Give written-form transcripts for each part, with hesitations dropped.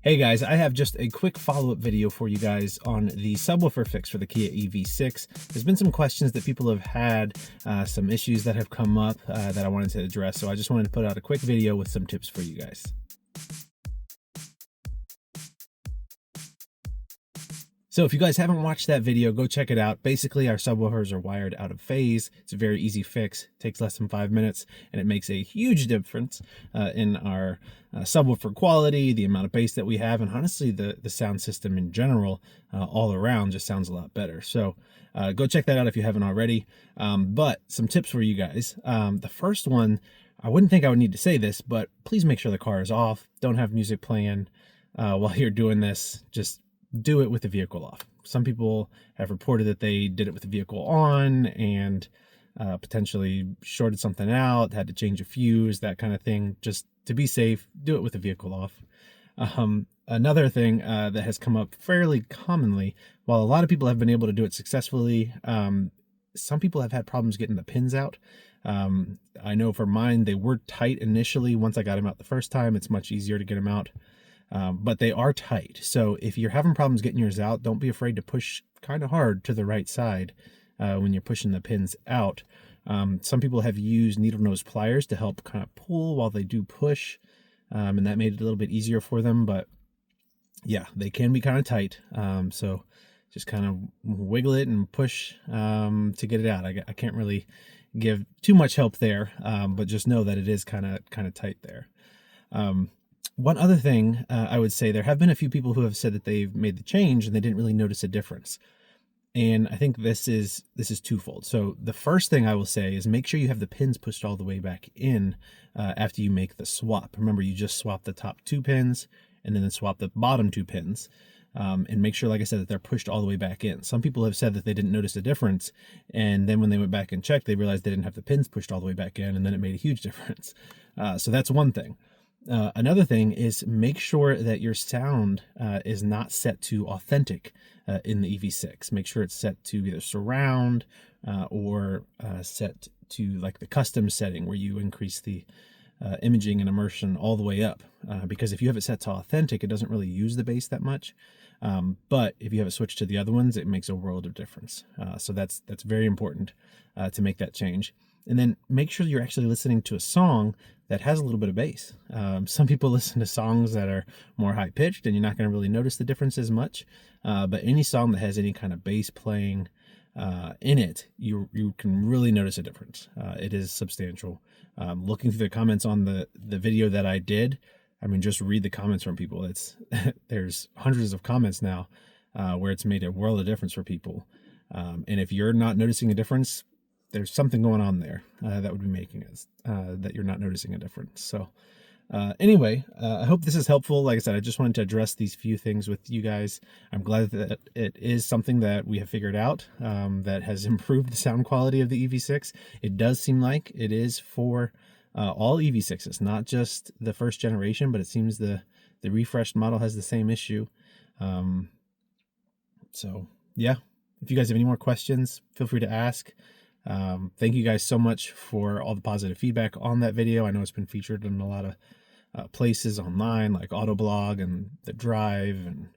Hey guys, I have just a quick follow-up video for you guys on the subwoofer fix for the Kia EV6. There's been some questions that people have had, some issues that have come up that I wanted to address, so I just wanted to put out a quick video with some tips for you guys. So if you guys haven't watched that video, go check it out. Basically, our subwoofers are wired out of phase. It's a very easy fix. It takes less than 5 minutes, and it makes a huge difference in our subwoofer quality, the amount of bass that we have, and honestly, the sound system in general, all around, just sounds a lot better. So go check that out if you haven't already. But some tips for you guys. The first one, I wouldn't think I would need to say this, but please make sure the car is off. Don't have music playing while you're doing this. Just do it with the vehicle off. Some people have reported that they did it with the vehicle on and potentially shorted something out, had to change a fuse, that kind of thing. Just to be safe, do it with the vehicle off. Another thing that has come up fairly commonly, while a lot of people have been able to do it successfully, some people have had problems getting the pins out. I know for mine, they were tight initially. Once I got them out the first time, it's much easier to get them out. But they are tight. So if you're having problems getting yours out, don't be afraid to push kind of hard to the right side when you're pushing the pins out. Some people have used needle nose pliers to help kind of pull while they do push, and that made it a little bit easier for them. But yeah, they can be kind of tight. So just kind of wiggle it and push to get it out. I can't really give too much help there, but just know that it is kind of tight there. One other thing I would say, there have been a few people who have said that they've made the change and they didn't really notice a difference. And I think this is twofold. So the first thing I will say is make sure you have the pins pushed all the way back in after you make the swap. Remember, you just swap the top 2 pins and then swap the bottom 2 pins. And make sure, like I said, that they're pushed all the way back in. Some people have said that they didn't notice a difference, and then when they went back and checked, they realized they didn't have the pins pushed all the way back in, and then it made a huge difference. So that's one thing. Another thing is make sure that your sound is not set to authentic in the EV6. Make sure it's set to either surround or set to like the custom setting where you increase the imaging and immersion all the way up. Because if you have it set to authentic, it doesn't really use the bass that much. But if you have it switched to the other ones, it makes a world of difference. So that's very important to make that change. And then make sure you're actually listening to a song that has a little bit of bass. Some people listen to songs that are more high pitched and you're not going to really notice the difference as much. But any song that has any kind of bass playing in it, you can really notice a difference. It is substantial. Looking through the comments on the video that I did, I mean, just read the comments from people. There's hundreds of comments now where it's made a world of difference for people. And if you're not noticing a difference, there's something going on there that would be making it that you're not noticing a difference. So anyway, I hope this is helpful. Like I said, I just wanted to address these few things with you guys. I'm glad that it is something that we have figured out that has improved the sound quality of the EV6. It does seem like it is for all EV6s, not just the first generation, but it seems the refreshed model has the same issue. So yeah, if you guys have any more questions, feel free to ask. Thank you guys so much for all the positive feedback on that video. I know it's been featured in a lot of places online like Autoblog and The Drive and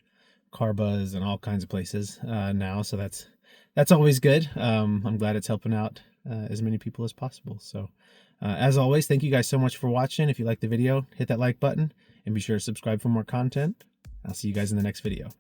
CarBuzz and all kinds of places now. So that's always good. I'm glad it's helping out as many people as possible. So as always, thank you guys so much for watching. If you liked the video, hit that like button and be sure to subscribe for more content. I'll see you guys in the next video.